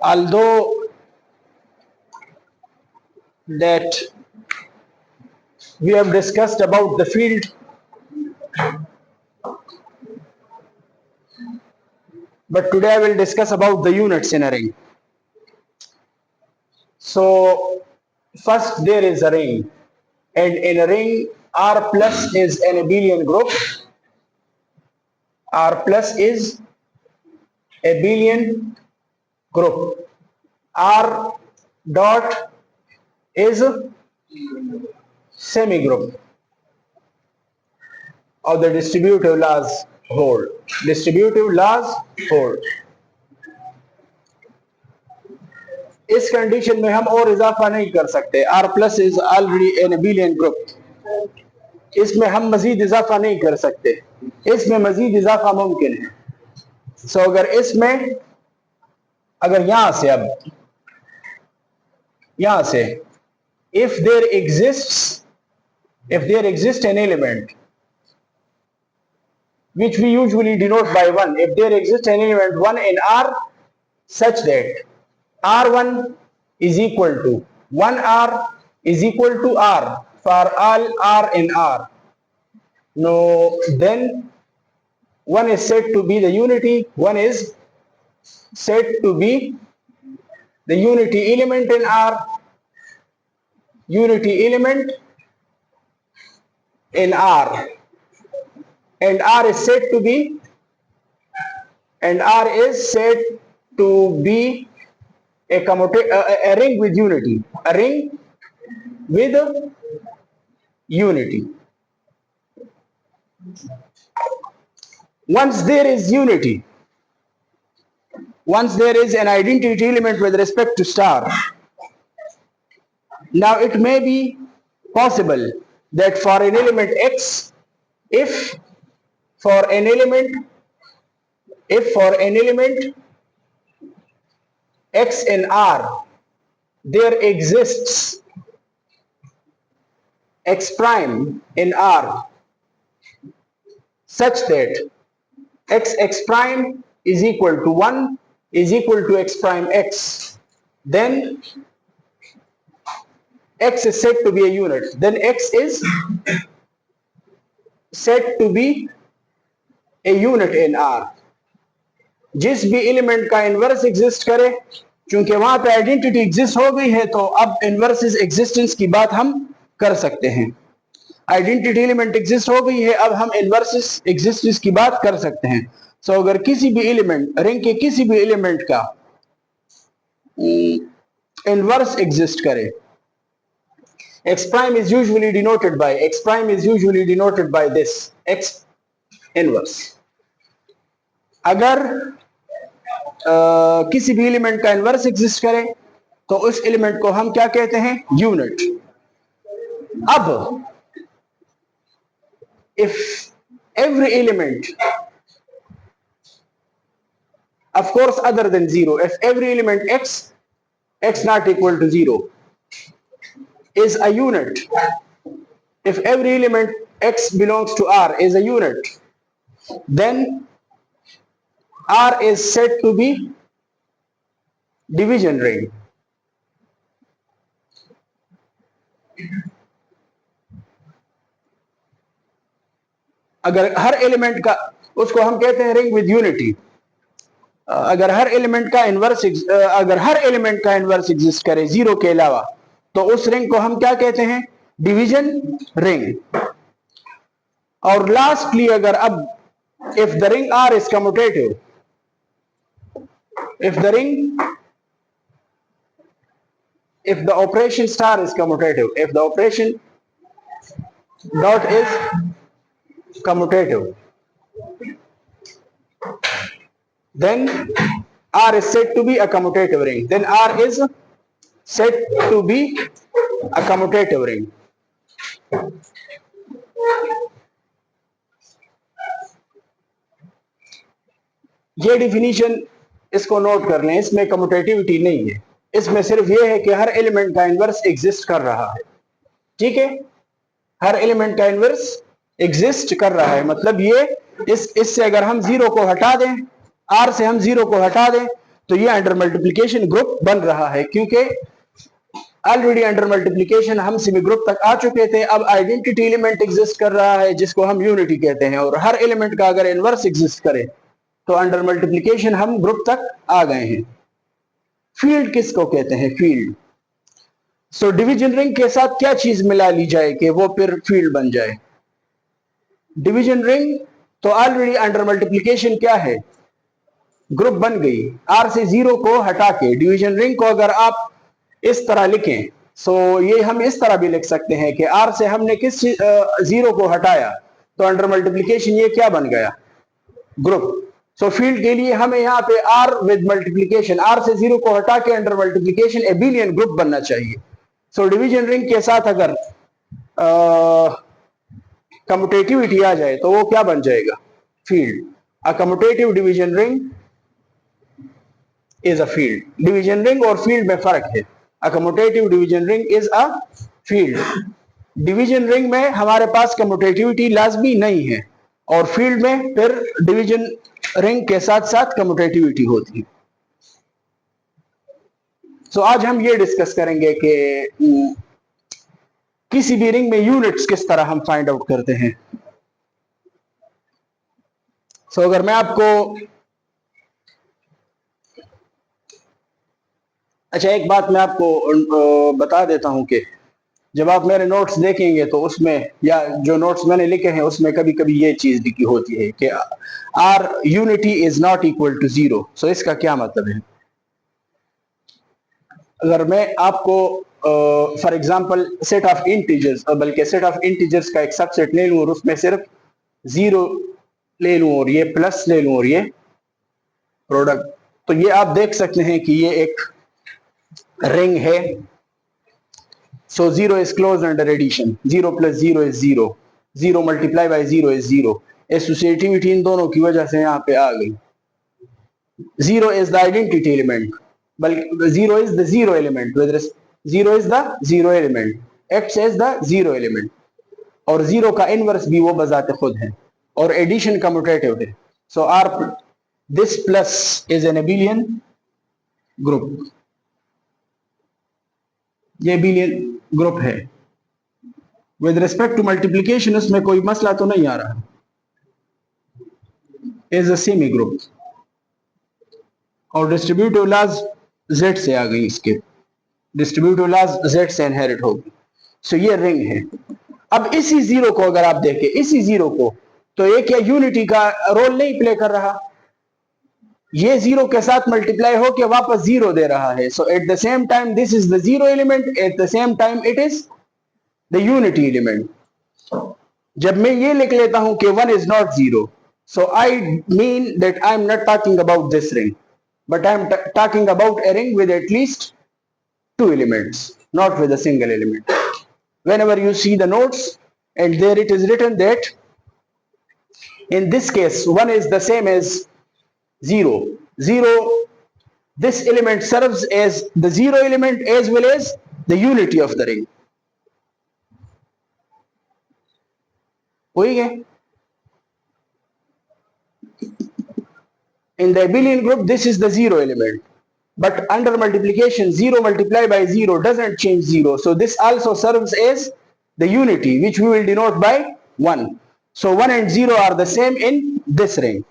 although that we have discussed about the field, but today I will discuss about the units in a ring. So first there is a ring, and in a ring R plus is an abelian group. R plus is abelian group. R dot is semi group of the distributive laws hold. Distributive laws hold. इस condition में हम और इजाफा नहीं कर सकते. R plus is already an abelian group. इसमें हम मजीद इजाफा नहीं कर सकते. इसमें मजीद इजाफा मुमकिन है. सो अगर इसमें, अगर यहां से, अब यहां से if there exists an element which we usually denote by 1, if there exists an element 1 in R such that R1 is equal to 1R is equal to R for all R in R, no, then one is said to be the unity, one is said to be the unity element in R, unity element in R, and R is said to be a ring with unity, a ring with unity. Once there is unity, once there is an identity element with respect to star, now it may be possible that for an element X, if for an element X in R there exists X prime in R such that X prime is equal to 1 is equal to X prime X, then X is said to be a unit, then X is said to be a unit in R. जिस भी element का inverse exist करे, चूंकि वहां पे identity exist हो गई है, तो अब इनवर्स एग्जिस्टेंस की बात हम कर सकते हैं. आइडेंटिटी एलिमेंट एग्जिस्ट हो गई है, अब हम इनवर्स एग्जिस्टेंस की बात कर सकते हैं. सो अगर किसी भी एलिमेंट, रिंग के किसी भी एलिमेंट का इनवर्स एग्जिस्ट करे, X prime is usually denoted by this X inverse. अगर किसी भी एलिमेंट का इनवर्स एग्जिस्ट करे तो उस एलिमेंट को हम क्या कहते हैं? यूनिट. अब if every element, of course other than 0, if every element x not equal to 0 is a unit, if every element x belongs to R is a unit, then R is said to be division ring. अगर हर element का, उसको हम कहते हैं ring with unity. अगर हर element का inverse exist करे 0 के अलावा, तो उस रिंग को हम क्या कहते हैं? Division ring. और लास्टली, अगर अब if the ring R is commutative, if the operation star is commutative, if the operation dot is commutative, then R is said to be a commutative ring. Then R is said to be a commutative ring. ये definition इसको note कर लें, इसमें commutativity नहीं है, इसमें सिर्फ ये है कि हर एलिमेंट का इनवर्स एग्जिस्ट कर रहा है. ठीक है, हर एलिमेंट का इनवर्स एग्जिस्ट कर रहा है, मतलब ये इससे अगर हम जीरो को हटा दें, आर से हम जीरो को हटा दें, तो ये अंडर मल्टीप्लीकेशन ग्रुप बन रहा है, क्योंकि ऑलरेडी अंडर मल्टीप्लीकेशन हम सेमी ग्रुप तक आ चुके थे। अब आइडेंटिटी एलिमेंट एग्जिस्ट कर रहा है जिसको हम यूनिटी कहते हैं, और हर एलिमेंट का अगर इनवर्स एग्जिस्ट करे तो अंडर मल्टीप्लीकेशन हम ग्रुप तक आ गए हैं। फील्ड किसको कहते हैं? फील्ड। सो डिवीजन रिंग के साथ क्या चीज मिला ली जाए कि वो फिर फील्ड बन जाए? डिवीजन रिंग तो ऑलरेडी अंडर मल्टीप्लीकेशन क्या है? ग्रुप बन गई। आर से जीरो को हटा के डिवीजन रिंग को अगर आप इस तरह लिखें, सो ये हम इस तरह भी लिख सकते हैं कि आर से हमने किस जीरो को हटाया, तो अंडर मल्टीप्लीकेशन ये क्या बन गया? ग्रुप। सो फील्ड के लिए हमें यहाँ पे आर विद मल्टीप्लीकेशन, आर से जीरो को हटा के अंडर मल्टीप्लीकेशन एबिलियन ग्रुप बनना चाहिए। सो डिवीजन रिंग के साथ अगर कम्यूटेटिविटी आ जाए तो वो क्या बन जाएगा? Field. A commutative division ring is a field. Division ring और फील्ड में फर्क है। A commutative division ring is a field. Division ring में हमारे पास कम्यूटेटिविटी लाजमी नहीं है, और फील्ड में फिर डिवीजन रिंग के साथ साथ कम्यूटेटिविटी होती है। सो आज हम ये डिस्कस करेंगे कि किसी भी रिंग में यूनिट्स किस तरह हम फाइंड आउट करते हैं। सो अगर मैं आपको अच्छा, एक बात मैं आपको बता देता हूं कि जब आप मेरे नोट्स देखेंगे तो उसमें, या जो नोट्स मैंने लिखे हैं उसमें कभी कभी ये चीज लिखी होती है कि R unity is not equal to zero. So इसका क्या मतलब है? अगर मैं आपको for example set of integers, बल्कि सेट ऑफ इंटीजर्स का एक सबसेट ले लूं और उसमें सिर्फ जीरो ले लूं और ये प्लस ले लूं और ये प्रोडक्ट, तो ये आप देख सकते हैं कि ये एक रिंग है। So zero is close under addition, zero plus zero is zero, zero multiply by zero is zero. Associativity इन दोनों की वजह से यहाँ पे आ गई। Zero is the identity element, बल्कि zero is the zero element, zero is the zero element, x is the zero element, और जीरो का इनवर्स भी वो बजाते खुद है, और एडिशन कम्यूटेटिव है। So R this plus is an abelian group, ये एबिलियन ग्रुप है। विद रिस्पेक्ट टू मल्टीप्लीकेशन उसमें कोई मसला तो नहीं आ रहा, इज अ सेमी ग्रुप, और डिस्ट्रीब्यूटिव लॉज जेड से आ गई, इसके डिस्ट्रीब्यूटिव लॉज जेड से इनहेरिट होगी। सो ये रिंग है। अब इसी जीरो को अगर आप देखें, इसी जीरो को, तो ये क्या यूनिटी का रोल नहीं प्ले कर रहा? ये जीरो के साथ मल्टीप्लाई होके वापस जीरो दे रहा है। So at the same time this is the zero element, at the same time it is the unity element. जब मैं ये लिख लेता हूं कि one is not zero, so I mean that I'm not talking about this ring, but I'm talking about a ring with at least two elements, not with a single element. Whenever you see the notes and there it is written that in this case one is the same as zero, zero, this element serves as the zero element as well as the unity of the ring. हो गया? In the abelian group this is the zero element, but under multiplication zero multiplied by zero doesn't change zero, so this also serves as the unity which we will denote by 1. So 1 and 0 are the same in this ring,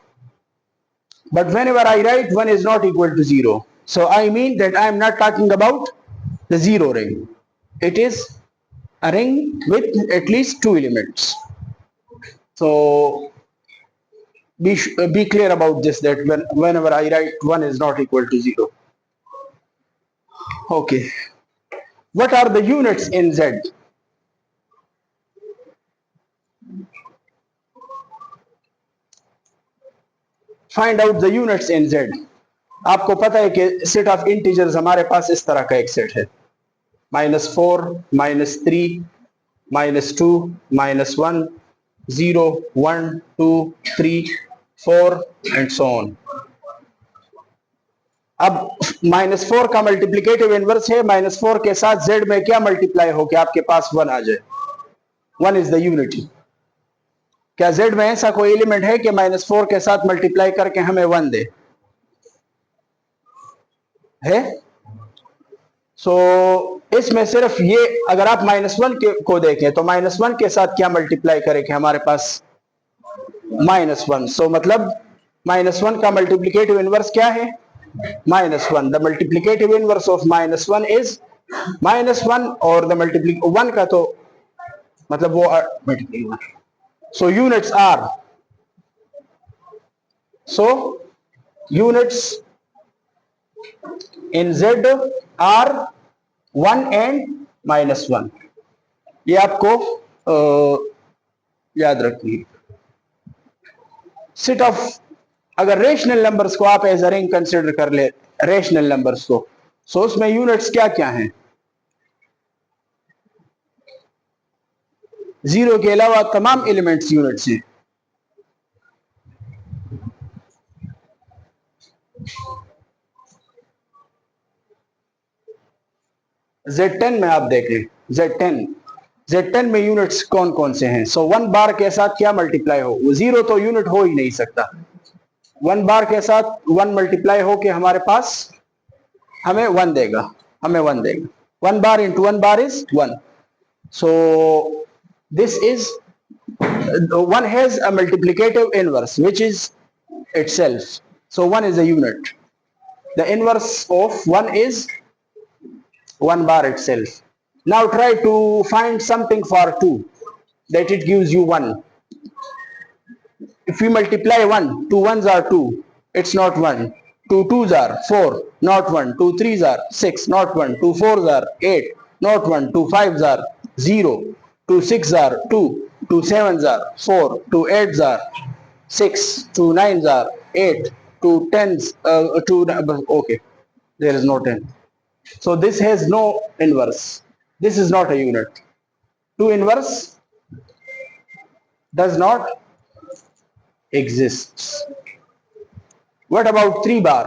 but whenever I write 1 is not equal to 0, so I mean that I am not talking about the zero ring, it is a ring with at least two elements. So be clear about this, that whenever I write 1 is not equal to 0. Okay, what are the units in Z? Find out the units in Z. आपको पता है कि set of integers हमारे पास इस तरह का एक set है, -4, -3, -2, -1, 0, 1, 2, 3, 4 एंड सो ऑन। अब -4 का मल्टीप्लिकेटिव इनवर्स है, -4 के साथ Z में क्या मल्टीप्लाई हो कि आपके पास 1 आ जाए? 1 इज द यूनिटी। क्या z में ऐसा कोई एलिमेंट है कि -4 के साथ मल्टीप्लाई करके हमें 1 दे? है? सो इसमें सिर्फ ये, अगर आप -1 को देखें तो -1 के साथ क्या मल्टीप्लाई करेंगे हमारे पास -1, सो मतलब -1 का मल्टीप्लिकेटिव इनवर्स क्या है? -1. The multiplicative inverse of -1 is -1, और द मल्टीप्ली 1 का तो मतलब वो so units are, so units in z are 1 and -1. ये आपको याद रखिए. सेट ऑफ, अगर रेशनल नंबर्स को आप एज अ रिंग कंसिडर कर ले, रेशनल नंबर्स को, सो उसमें यूनिट्स क्या क्या हैं? जीरो के अलावा तमाम एलिमेंट्स यूनिट्स हैं. Z10 में आप देखें, Z10 में यूनिट्स कौन कौन से हैं? सो 1 बार के साथ क्या मल्टीप्लाई हो? जीरो तो यूनिट हो ही नहीं सकता. 1 बार के साथ 1 मल्टीप्लाई हो के हमारे पास हमें 1 देगा, 1 बार इंटू 1 बार is 1. So this is, 1 has a multiplicative inverse which is itself, so 1 is a unit. The inverse of 1 is 1 bar itself. Now try to find something for 2 that it gives you 1. If we multiply 1, 2 ones are 2, it's not 1. 2 twos are 4, not 1. 2 threes are 6, not 1. 2 fours are 8, not 1. 2 fives are 0. 2 sixes are 2. 2 sevens are 4. 2 eights are 6. 2 nines are 8. 2 tens, 2, okay, there is no 10. So this has no inverse. This is not a unit. 2 inverse does not exist. What about 3 bar?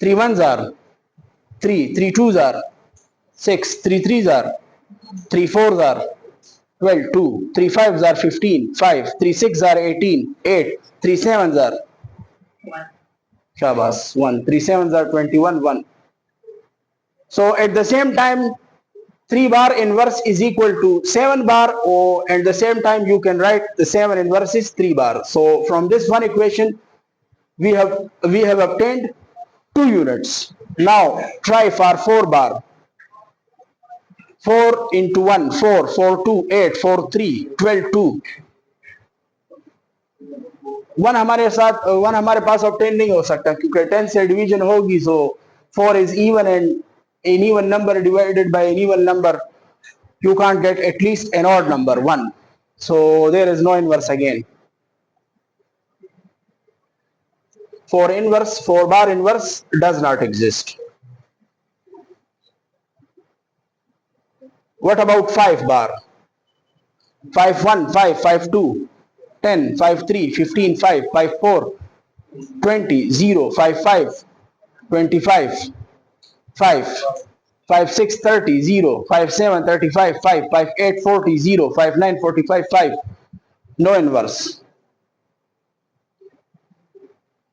3 ones are 3, 3 twos are 6, 3 threes are 3 fours are 12, 2, 3 fives are 15, 5, 3 sixes are 18, 8, 3 sevens are Shabas, 1, 3 sevens are 21, 1. So at the same time 3 bar inverse is equal to 7 bar, or at the same time you can write the 7 inverse is 3 bar. So from this one equation we have obtained 2 units. Now try for 4 bar. 4 into 1, 4, 4 2, 8, 4 3, 12 2. 1 हमारे पास obtain नहीं हो सकता क्योंकि 10 से division होगी. सो 4 is even, and an even number divided by an even number, you can't get at least an odd number 1. So there is no inverse again. For bar inverse does not exist. What about 5 bar? 5 1, 5, 5 2, 10, 5 3, 15, 5, 5 4, 20, 0, 5 5, 25, 5, 5 6, 30, 0, 5 7, 35, 5, 5 8, 40, 0, 5 9, 45, 5. No inverse.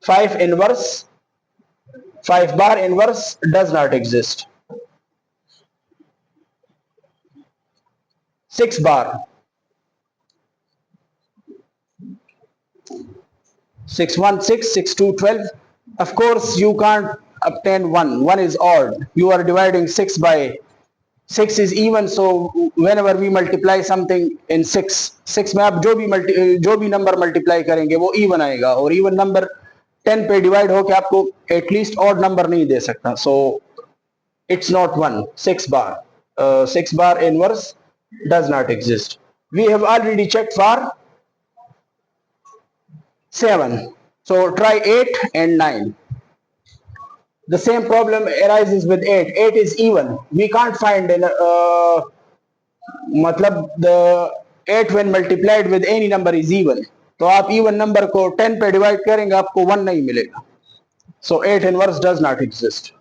5 inverse, 5 bar inverse does not exist. 6 bar. 6 1, 6, 6 2, 12. Of course you can't obtain 1. 1 is odd. You are dividing 6 by 6 is even, so whenever we multiply something in 6 में आप जो भी number multiply करेंगे वो even आएगा, और even number 10 पे divide होके आपको एटलीस्ट ऑड नंबर नहीं दे सकता. सो it's not 1. 6 bar. 6 bar inverse does not exist. We have already checked for 7. So try 8 and 9. The same problem arises with 8. 8 is even. We can't find मतलब the 8 when multiplied with any number is even. तो आप even number को 10 पे divide करेंगे आपको 1 नहीं मिलेगा. So 8 inverse does not exist.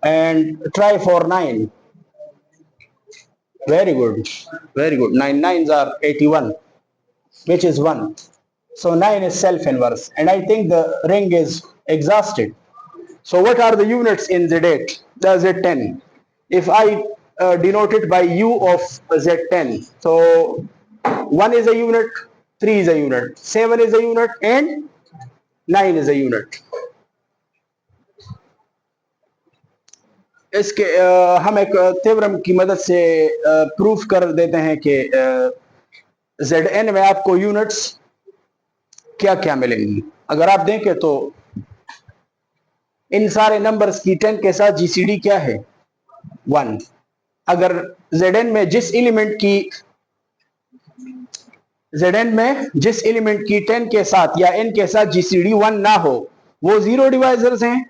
And try for 9. Very good. Very good. 9 nines are 81, which is 1. So 9 is self-inverse. And I think the ring is exhausted. So what are the units in Z8? The Z10. If I denote it by U of Z10, so 1 is a unit, 3 is a unit, 7 is a unit, and 9 is a unit. इसके हम एक theorem की मदद से proof कर देते हैं कि Zn में आपको यूनिट्स क्या क्या मिलेंगी. अगर आप देखें तो इन सारे नंबर्स की 10 के साथ जीसीडी क्या है? 1. अगर Zn में जिस एलिमेंट की 10 के साथ या n के साथ जीसीडी 1 ना हो, वो जीरो डिवाइजर्स हैं.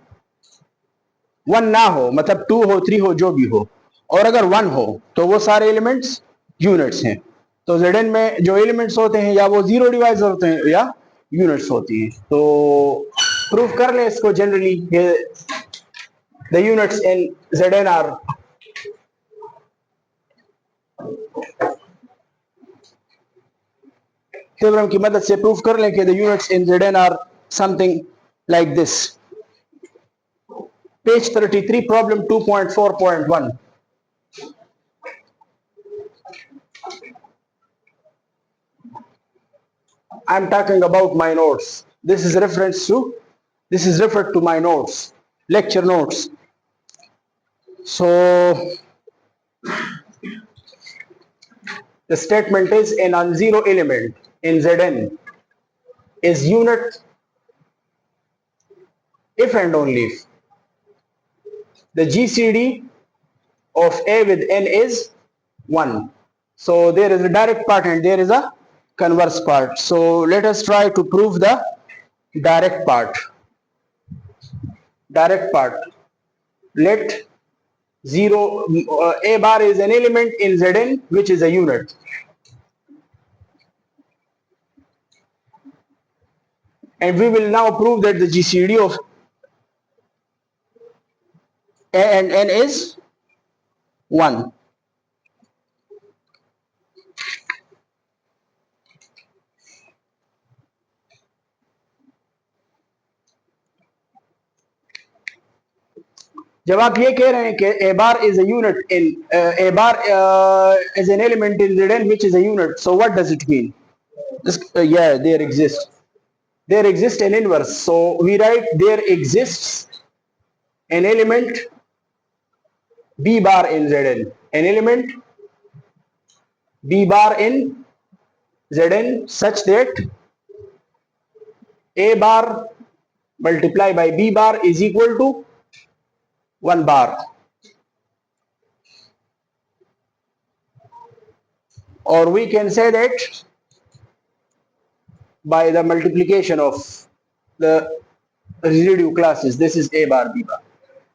1 ना हो मतलब 2 हो, 3 हो, जो भी हो, और अगर 1 हो तो वो सारे एलिमेंट्स यूनिट्स हैं. तो Zn में जो एलिमेंट्स होते हैं या वो जीरो डिवाइजर होते हैं या यूनिट्स होती हैं. तो प्रूफ कर लें इसको generally. The units in Zn are theorem की मदद से प्रूफ कर लें कि the units in Zn are something like this. Page 33, problem 2.4.1. I'm talking about my notes. This is referred to my notes, lecture notes. So the statement is a non-zero element in Zn is unit if and only if the GCD of A with N is 1. So there is a direct part and there is a converse part. So let us try to prove the direct part. Let 0 A bar is an element in Zn which is a unit. And we will now prove that the GCD of A and N is 1. जब आप ये कह रहे हैं कि A bar is a unit in A bar is an element in Zn which is a unit, so what does it mean? Yeah, there exists an inverse. So we write there exists an element B bar in Zn. An element B bar in Zn such that A bar multiplied by B bar is equal to 1 bar. Or we can say that by the multiplication of the residue classes, this is A bar B bar.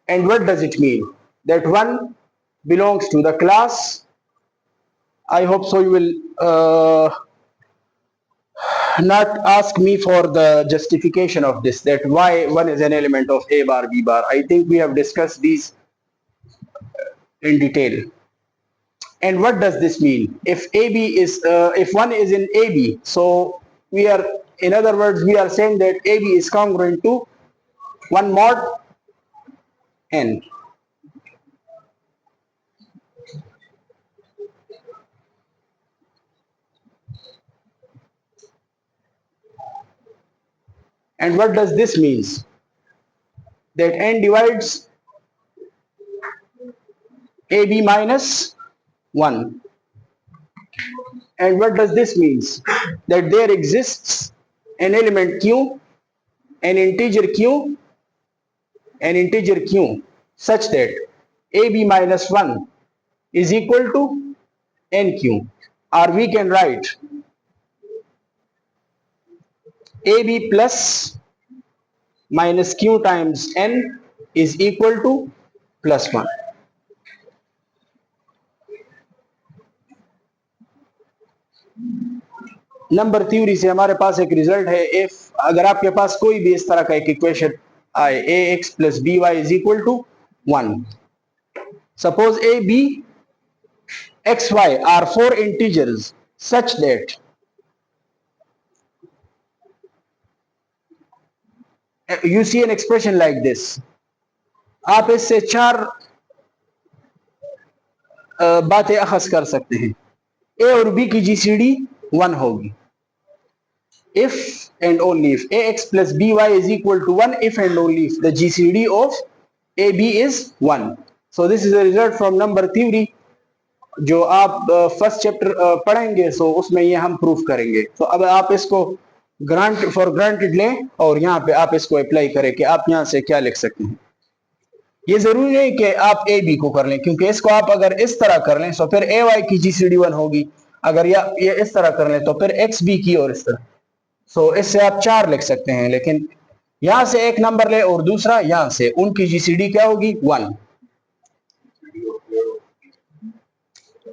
And what does it mean? That 1 belongs to the class. I hope so you will not ask me for the justification of this, that why 1 is an element of A bar B bar. I think we have discussed these in detail. And what does this mean? If AB is if 1 is in AB, so we are, in other words, we are saying that AB is congruent to 1 mod n. And what does this means? That n divides AB minus 1. And what does this means? That there exists an element Q, an integer Q, such that AB minus 1 is equal to NQ. Or we can write AB plus minus Q times N is equal to plus 1. Number theory से हमारे पास एक result है. If अगर आपके पास कोई भी इस तरह का एक इक्वेशन आए, ax plus by is equal to 1. Suppose a b xy are four integers such that you see an expression like this. आप इससे चार बातें अखज़ कर सकते हैं. ए और बी की जीसीडी 1 होगी. If and only if ax plus by is equal to 1, if and only if the GCD of AB is 1. So this is a result from number theory जो आप फर्स्ट चैप्टर पढ़ेंगे, सो उसमें ये हम proof करेंगे. तो अब आप इसको ग्रांटेड लें और यहाँ पे आप इसको अप्लाई करें कि आप यहाँ से क्या लिख सकते हैं. ये जरूरी नहीं कि आप ए बी को कर लें, क्योंकि इसको आप अगर इस तरह कर लें तो फिर ए वाई की जीसीडी 1 होगी. अगर ये इस तरह कर लें तो फिर एक्स बी की और इस तरह. सो इससे आप 4 लिख सकते हैं, लेकिन यहां से एक नंबर ले और दूसरा यहां से, उनकी जीसीडी क्या होगी? 1.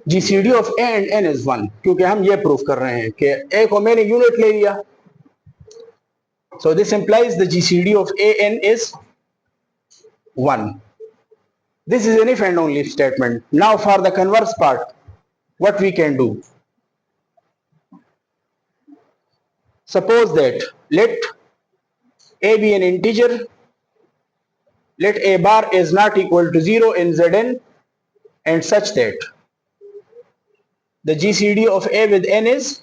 GCD of A and N is 1, क्योंकि हम ये प्रूफ कर रहे हैं कि ए को मैंने यूनिट ले लिया. So this implies the GCD of A N is 1. This is an if and only statement. Now for the converse part, what we can do? Suppose that let a be an integer, let a bar is not equal to 0 in Zn, and such that the GCD of a with n is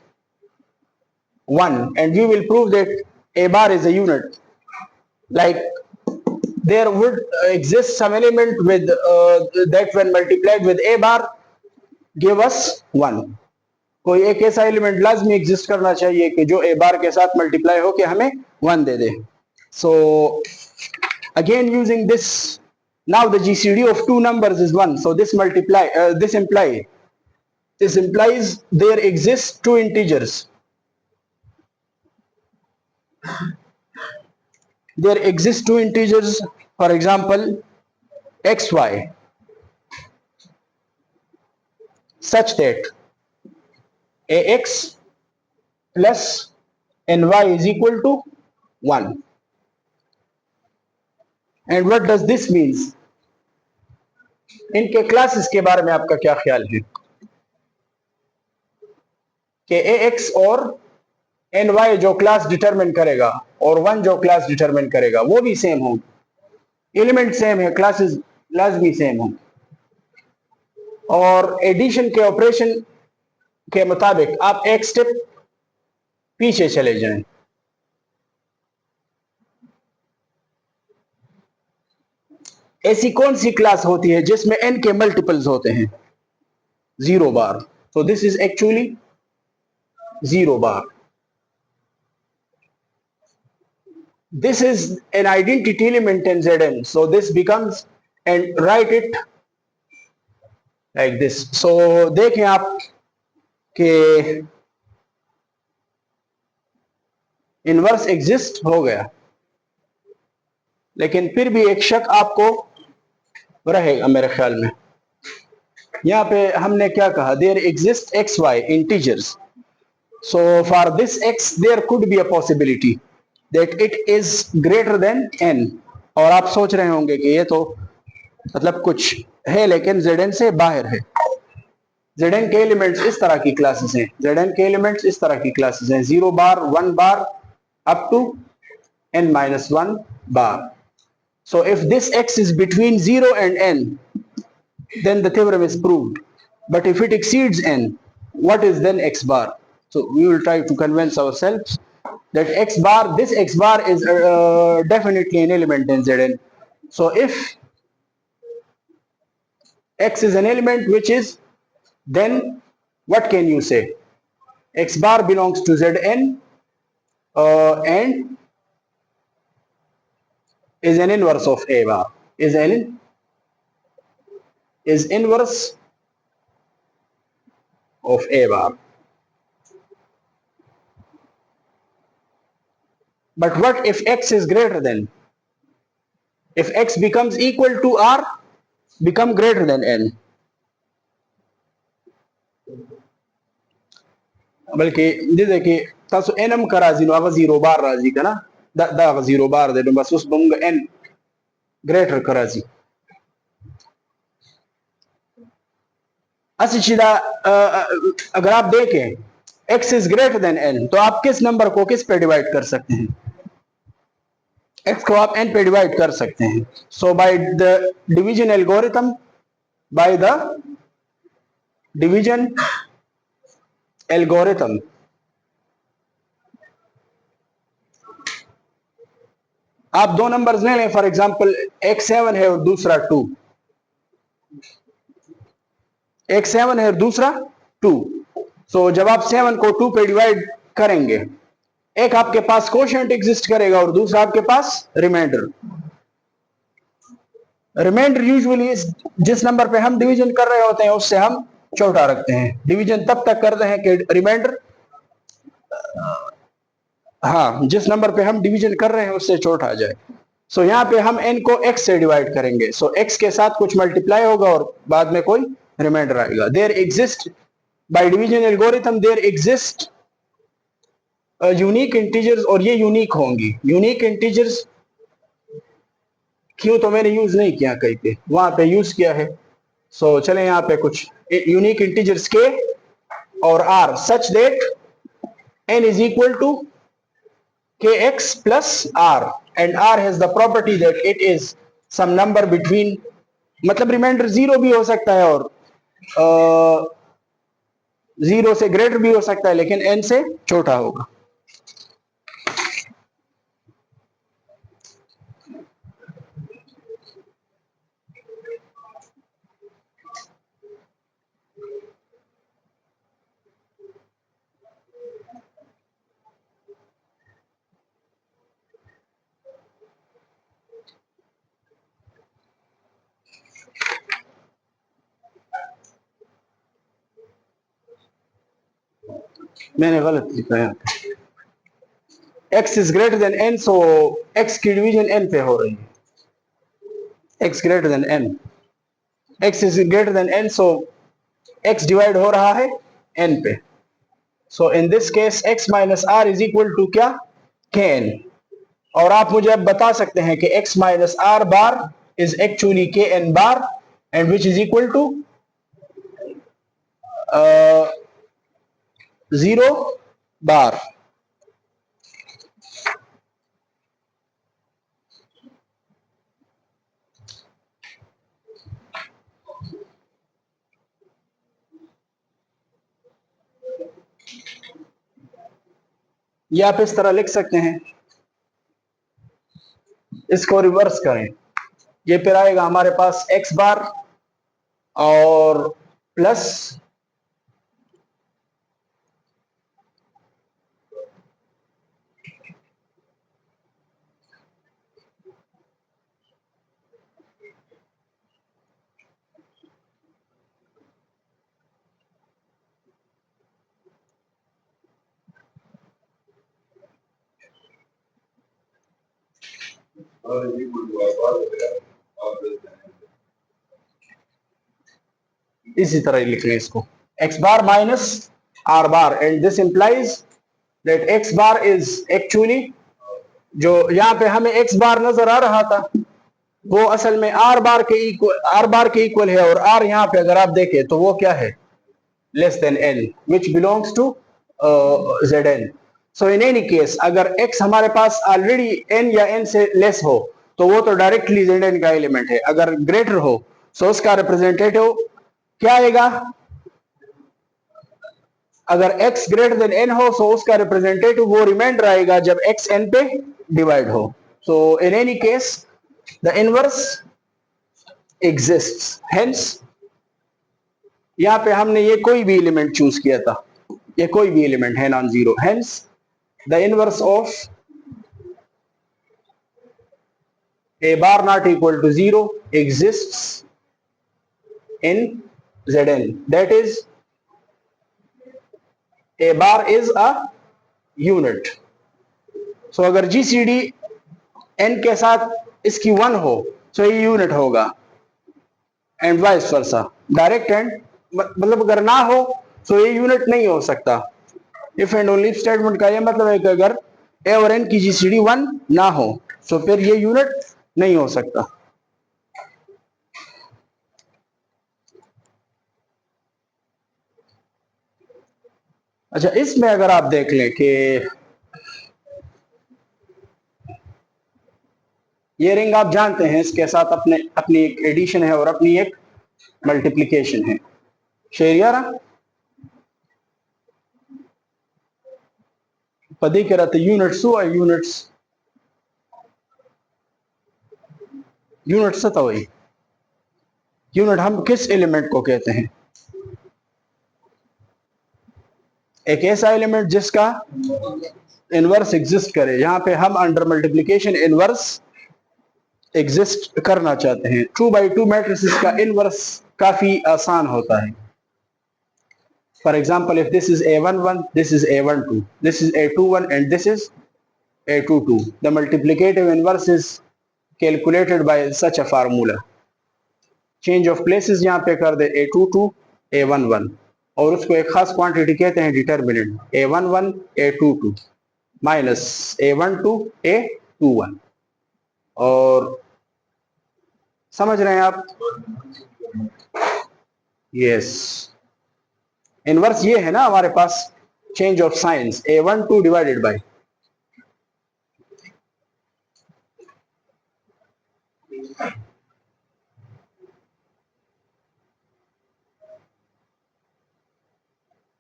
1, and we will prove that a bar is a unit. Like there would exist some element with that when multiplied with a bar give us 1. कोई एक ऐसा element लाजमी exist करना चाहिए कि जो ए बार के साथ मल्टीप्लाई हो के हमें 1 दे दे. So again using this, now the GCD of two numbers is 1. So this implies there exist two integers. There exist two integers, for example xy, such that ax plus ny is equal to 1. And what does this means? इनके classes के बारे में आपका क्या ख्याल है कि ax और ny जो क्लास डिटरमिन करेगा और 1 जो क्लास डिटरमिन करेगा वो भी सेम होंगे. एलिमेंट सेम है, क्लासेस लाजमी सेम होंगे. और एडिशन के ऑपरेशन के मुताबिक आप एक स्टेप पीछे चले जाएं. ऐसी कौन सी क्लास होती है जिसमें n के मल्टीपल्स होते हैं? 0 बार. So this is actually 0 bar. This is an identity element in Zn, so this becomes, and write it like this. So देखें आप कि इनवर्स एग्जिस्ट हो गया, लेकिन फिर भी एक शक आपको रहेगा मेरे ख्याल में. यहाँ पे हमने क्या कहा? There exist X Y integers. So for this X there could be a possibility that it is greater than N. और आप सोच रहे होंगे कि ये तो मतलब कुछ है लेकिन Zn से बाहर है. Zn के एलिमेंट्स इस तरह की क्लासेस हैं. Zn के एलिमेंट्स इस तरह की क्लासेस हैं, 0 बार, 1 बार, up to n-1 bar. So if this x is between 0 and n, then the theorem is proved. But if it exceeds n, what is then x bar? So we will try to convince ourselves that x bar, this x bar is definitely an element in Zn. So if x is an element which is, then what can you say? X bar belongs to Zn and is an inverse of A bar, is inverse of A bar. But what if x is greater than? If x becomes equal to R, become greater than n. बल्कि जैसे कि तासो nm का राजी no आगा 0 बार राजी का ना दा 0 बार दे बस उस बंग n ग्रेटर का राजी. अच्छा सीधा अगर आप देखें x is greater than n, तो आप किस नंबर को किस पे डिवाइड कर सकते हैं? x को आप n पे डिवाइड कर सकते हैं. So by the division algorithm, by the division algorithm, आप दो नंबर्स ले लें. फॉर एग्जांपल x7 है और दूसरा 2. x7 है और दूसरा 2. सो जब आप 7 को 2 पे डिवाइड करेंगे, एक आपके पास कोशेंट एग्जिस्ट करेगा और दूसरा आपके पास रिमाइंडर. रिमाइंडर यूजुअली जिस नंबर पे हम डिवीजन कर रहे होते हैं उससे हम छोटा रखते हैं. डिवीजन तब तक करते हैं कि रिमाइंडर, हाँ, जिस नंबर पे हम डिवीजन कर रहे हैं उससे छोटा आ जाए. सो यहाँ पे हम n को x से डिवाइड करेंगे. सो x के साथ कुछ मल्टीप्लाई होगा और बाद में कोई रिमाइंडर आएगा. There exist by division algorithm, there exist unique integers, और ये यूनिक होंगी. यूनिक इंटीजर्स क्यों, तो मैंने यूज नहीं किया, कहीं पे वहां पे यूज किया है. सो चले यहाँ पे कुछ यूनिक इंटीजर्स k और r such that n is equal to kx plus r, and r has the property that it is some number between, मतलब रिमाइंडर जीरो भी हो सकता है और जीरो से ग्रेटर भी हो सकता है, लेकिन n से छोटा होगा. मैंने गलत लिखा है. x is greater than n, so x की डिवीजन n पे हो रही है. x greater than n, x is greater than n, so x divide हो रहा है n पे. So in this case x minus r is equal to क्या, kn. और आप मुझे अब बता सकते हैं कि x minus r bar is actually kn bar, and which is equal to 0 bar. या आप इस तरह लिख सकते हैं, इसको रिवर्स करें, ये फिर आएगा हमारे पास x बार और प्लस इसी तरह लिख लें इसको, x bar minus r bar, and this implies that x bar is actually, जो यहाँ पे हमें x बार नजर आ रहा था वो असल में r बार के इक्वल है, और r यहाँ पे अगर आप देखें तो वो क्या है, less than n, which belongs to zn. So in any case अगर x हमारे पास ऑलरेडी n या n से लेस हो तो वो तो डायरेक्टली zn का एलिमेंट है. अगर ग्रेटर हो तो उसका रिप्रेजेंटेटिव क्या आएगा, अगर x ग्रेटर देन n हो तो उसका रिप्रेजेंटेटिव वो रिमाइंडर आएगा जब x n पे डिवाइड हो. So in any case the inverse exists. Hence यहाँ पे हमने ये कोई भी एलिमेंट चूज किया था, ये कोई भी एलिमेंट है non zero. Hence the inverse of a bar not equal to 0 exists in Zn. That is, a bar is a unit. So अगर GCD n के साथ इसकी 1 हो तो ये यूनिट होगा, and vice versa. Direct and मतलब अगर ना हो तो ये यूनिट नहीं हो सकता. इफ एंड ओनली स्टेटमेंट का ये मतलब है कि अगर a और n की GCD 1 ना हो तो फिर ये यूनिट नहीं हो सकता. अच्छा, इसमें अगर आप देख लें कि ये रिंग आप जानते हैं, इसके साथ अपने अपनी एक एडिशन है और अपनी एक मल्टीप्लिकेशन है। शेरियारा पदी करते यूनिट्स हुआ यूनिट्स यूनिट्स तो वही यूनिट हम किस एलिमेंट को कहते हैं? एक ऐसा एलिमेंट जिसका इनवर्स एग्जिस्ट करे। यहां पे हम अंडर मल्टीप्लिकेशन इनवर्स एग्जिस्ट करना चाहते हैं। 2 by 2 मैट्रिसेस का इनवर्स काफी आसान होता है। For example, if this is a11, this is a12, this is a21, and this is a22, the multiplicative inverse is calculated by such a formula. Change of places यहाँ पे कर दे a22 a11 और उसको एक खास क्वांटिटी कहते हैं determinant a11 a22 minus a12 a21। और समझ रहे हैं आप? यस, इनवर्स ये है ना हमारे पास, change of science a12 divided by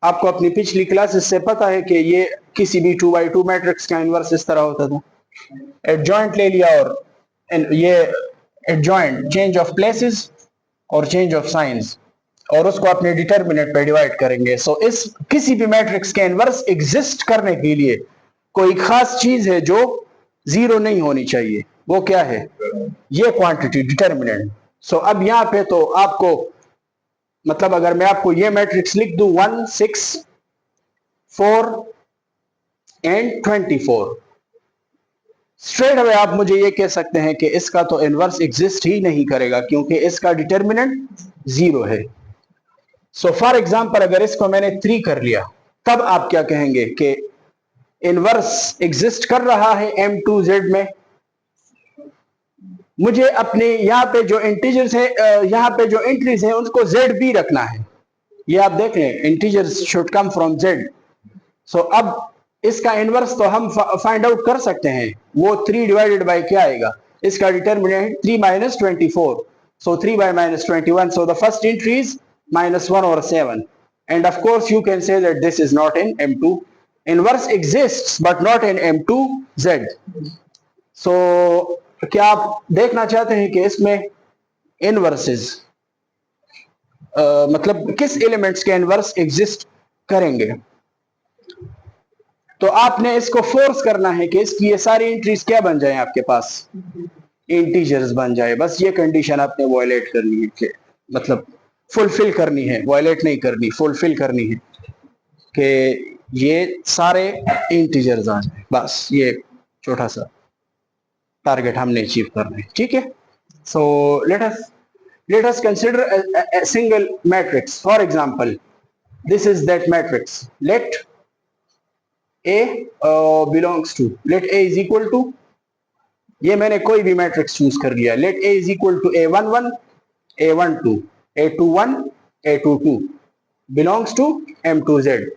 आपको अपनी पिछली क्लासेस से पता है कि ये किसी भी 2 by 2 मैट्रिक्स का इनवर्स इस तरह होता था। एडजॉइंट ले लिया और ये एडजॉइंट चेंज ऑफ प्लेसेस और चेंज ऑफ साइंस और उसको अपने डिटर्मिनेंट पे डिवाइड करेंगे। सो इस किसी भी मैट्रिक्स के इनवर्स एग्जिस्ट करने के लिए कोई खास चीज है जो जीरो नहीं होनी चाहिए। वो क्या है? ये क्वांटिटी डिटर्मिनेंट। सो अब यहाँ पे तो आपको मतलब अगर मैं आपको ये मैट्रिक्स लिख दूं 1 6 4 एंड 24, स्ट्रेट अवे आप मुझे ये कह सकते हैं कि इसका तो इनवर्स एग्जिस्ट ही नहीं करेगा क्योंकि इसका डिटर्मिनेंट जीरो है। सो फॉर एग्जांपल अगर इसको मैंने 3 कर लिया तब आप क्या कहेंगे कि इनवर्स एग्जिस्ट कर रहा है M2Z में। मुझे अपने यहाँ पे जो इंटीजर्स है यहाँ पे जो एंट्रीज है उनको ZB रखना है। ये आप देख लें, integers should come from Z। सो अब इसका इनवर्स तो हम फाइंड आउट कर सकते हैं। वो 3 डिवाइडेड बाय क्या आएगा? इसका determinant 3 minus 24, so 3 by minus 21, so the first entry is -1 or 7, and of course you can say that this is not in M2। inverse exists but not in M2Z। so क्या आप देखना चाहते हैं कि इसमें इनवर्सेस मतलब किस elements के इनवर्स एग्जिस्ट करेंगे? तो आपने इसको फोर्स करना है कि इसकी ये सारी एंट्रीज क्या बन जाए आपके पास? इंटीजर्स बन जाए। बस ये कंडीशन आपने वायलेट करनी है कि मतलब फुलफिल करनी है, वायलेट नहीं करनी, फुलफिल करनी है कि ये सारे इंटीजर्स आ जाए। बस ये छोटा सा टारगेट हमने अचीव करना है। ठीक है, सो let us consider a single matrix. For example, this is that matrix. Let A belongs to, let A is equal to, ये मैंने कोई भी मैट्रिक्स चूज कर लिया। Let A is equal to A11 A12 A21 A22 belongs to M2Z।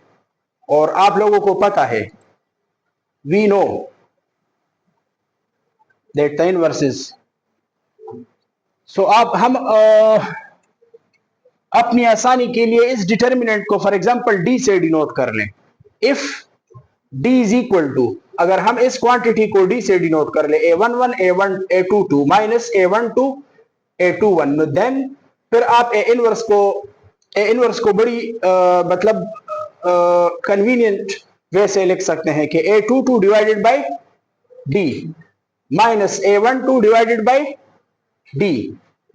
और आप लोगों को पता है, we know that the inverse is, so आप हम अपनी आसानी के लिए इस डिटर्मिनेंट को फॉर एग्जांपल D से डिनोट कर लें। If D is equal to, अगर हम इस क्वांटिटी को D से डिनोट कर ले A11 A1 A22 minus A12 A21, then फिर आप ए इनवर्स को बड़ी मतलब कन्वीनियंट वे से लिख सकते हैं कि A22 divided by D minus A12 divided bye D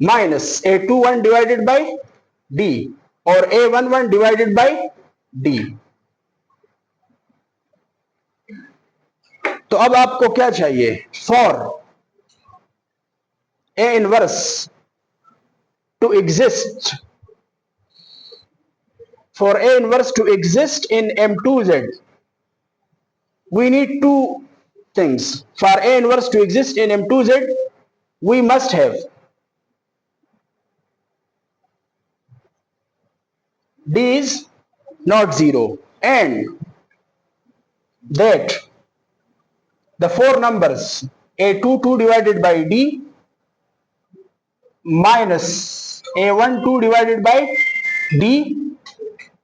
minus A21 divided by D और A11 डिवाइडेड बाय D। तो अब आपको क्या चाहिए? For A inverse two exist, for A inverse to exist in M2Z, we need two things. For A inverse to exist in M2Z, we must have D is not zero, and that the four numbers a22 divided by d minus a12 divided by d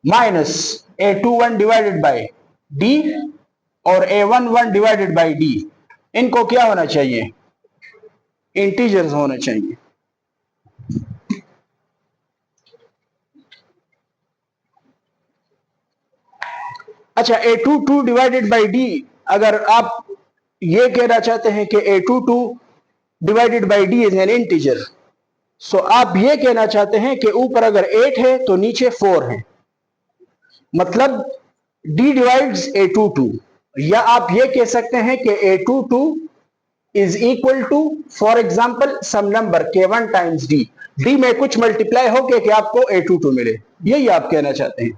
minus a21 divided by d और a11 divided by d, इनको क्या होना चाहिए? Integers होने चाहिए। अच्छा, a22 divided by d, अगर आप ये कहना चाहते हैं कि a22 divided by d is an integer, so आप ये कहना चाहते हैं कि ऊपर अगर 8 है तो नीचे 4 है, मतलब d डिवाइड्स a22, या आप ये कह सकते हैं कि a22 is equal to for example some number k1 times d में कुछ मल्टीप्लाई होके कि आपको a22 मिले, यही आप कहना चाहते हैं।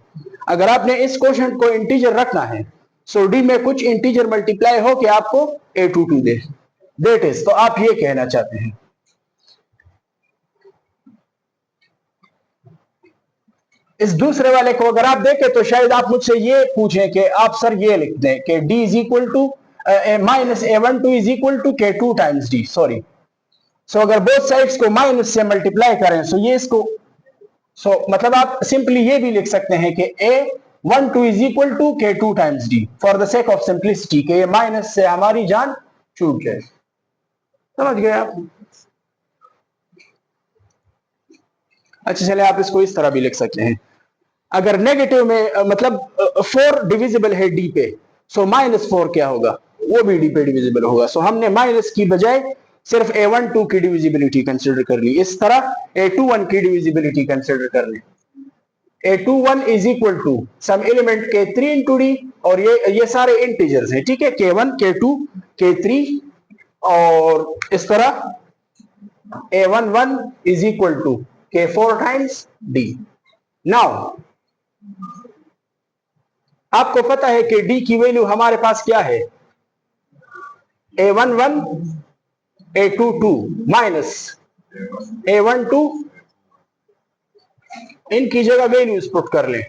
अगर आपने इस क्वेश्चन को इंटीजर रखना है, सो d में कुछ इंटीजर मल्टीप्लाई हो कि आपको a22 दे, दैट इज, तो आप ये कहना चाहते हैं। इस दूसरे वाले को अगर आप देखें तो शायद आप मुझसे ये पूछें कि आप सर ये लिख दें कि d is equal to minus a12 is equal to k2 times d, sorry, so अगर बोथ साइड्स को माइनस से मल्टीप्लाई करें, सो ये इसको, सो मतलब आप सिंपली ये भी लिख सकते हैं कि a12 is equal to k2 times d, for the sake of simplicity, कि ये माइनस से हमारी जान छूट जाए। समझ गए आप? अच्छा चले, आप इसको इस तरह भी लिख सकते हैं, अगर नेगेटिव में मतलब 4 डिविजिबल है d पे, सो -4 क्या होगा, वो भी d पे डिविजिबल होगा। सो हमने माइनस की बजाय सिर्फ a12 की डिविजिबिलिटी कंसीडर कर ली, इस तरह a21 की डिविजिबिलिटी कंसीडर कर लें। a21 is equal to some element k3 into d, और ये सारे इंटीजर्स हैं, ठीक है, k1 k2 k3, और इस तरह a11 is equal to k4 times d। Now आपको पता है कि d की वैल्यू हमारे पास क्या है, a11 a22 माइनस a12, इनकी जगह वैल्यूज पुट कर लें,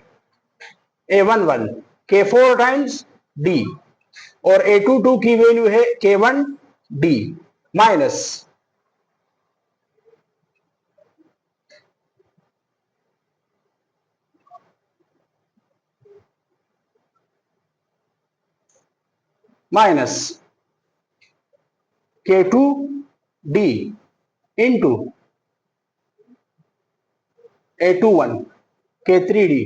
a11 k4 टाइम्स d और a22 की वैल्यू है k1 d minus k2 d into a21 k3 d।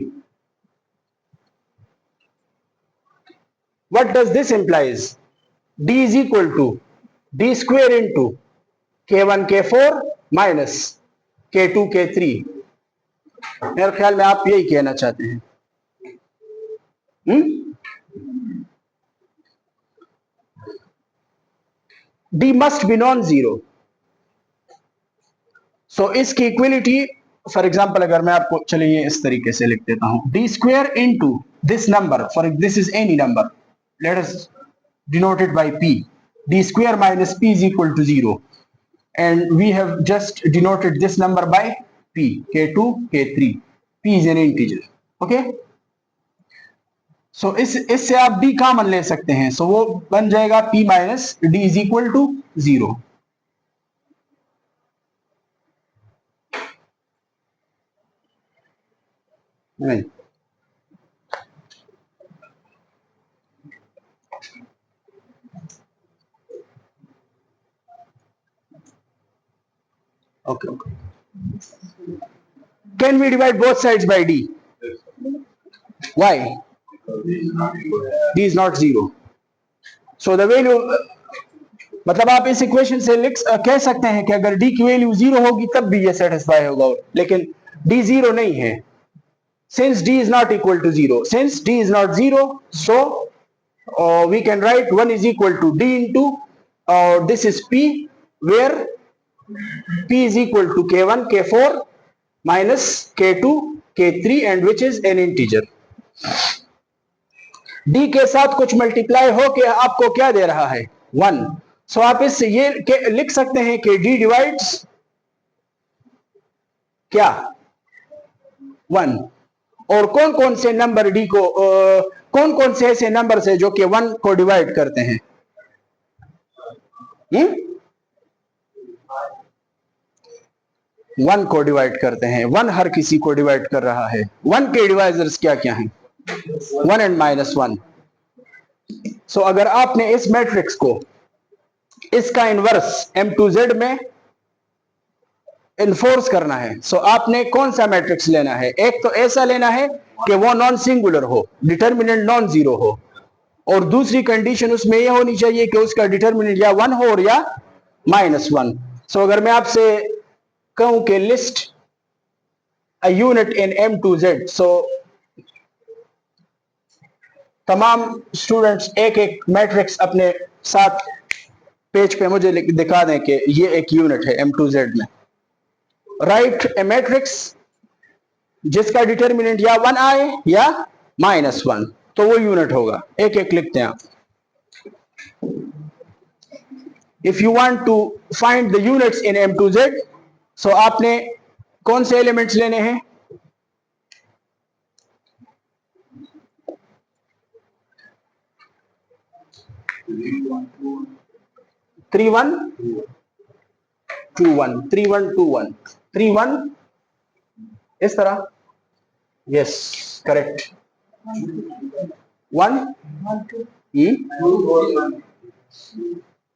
What does this implies? d is equal to d square into k1 k4 minus k2 k3। मेरे ख्याल में आप यही कहना चाहते हैं। d must be non zero, so इसकी equality, for example अगर मैं आपको, चलिए इस तरीके से लिख देता हूं, D square into this number, for this is any number, let us denoted by p, d square minus p is equal to 0, and we have just denoted this number by p, k2 k3, p is an integer, okay, सो इससे आप d common ले सकते हैं, सो वो बन जाएगा p minus d is equal to 0। नहीं, okay, okay, can we divide both sides by d? Why? d is not 0, so the value, मतलब आप इस इक्वेशन से कह सकते हैं कि अगर d की वैल्यू 0 होगी तब भी ये सेटिस्फाई होगा, लेकिन d 0 नहीं है, since d is not equal to 0, since d is not 0, so we can write 1 is equal to d into this is p, where p is equal to k1 k4 minus k2 k3, and which is an integer। d के साथ कुछ multiply हो के आपको क्या दे रहा है, 1, सो आप इससे ये लिख सकते हैं कि d डिवाइड्स क्या, 1, और कौन कौन से नंबर डी को कौन कौन से ऐसे नंबर है जो कि 1 को डिवाइड करते हैं? 1 को डिवाइड करते हैं। 1 हर किसी को डिवाइड कर रहा है। 1 के डिवाइजर्स क्या क्या हैं? 1 एंड -1। सो अगर आपने इस मैट्रिक्स को इसका इनवर्स M2Z में इन्फोर्स करना है, सो आपने कौन सा मैट्रिक्स लेना है? एक तो ऐसा लेना है कि वो नॉन सिंगुलर हो, डिटर्मिनेंट नॉन जीरो हो, और दूसरी कंडीशन उसमें यह होनी चाहिए कि उसका डिटर्मिनेंट या 1 हो और या -1। सो अगर मैं आपसे कहूं कि list a unit in M2Z, सो तमाम स्टूडेंट्स एक एक मैट्रिक्स अपने साथ पेज पे मुझे दिखा दें कि ये एक यूनिट है M2Z में। राइट ए मैट्रिक्स जिसका डिटर्मिनेंट या 1 आए या -1, तो वो यूनिट होगा। एक एक लिखते हैं आप। If you want to find the units in M2Z, so आपने कौन से एलिमेंट्स लेने हैं? 3 1 2 1 3 1 2 1 3 1 इस तरह। Yes, correct. 1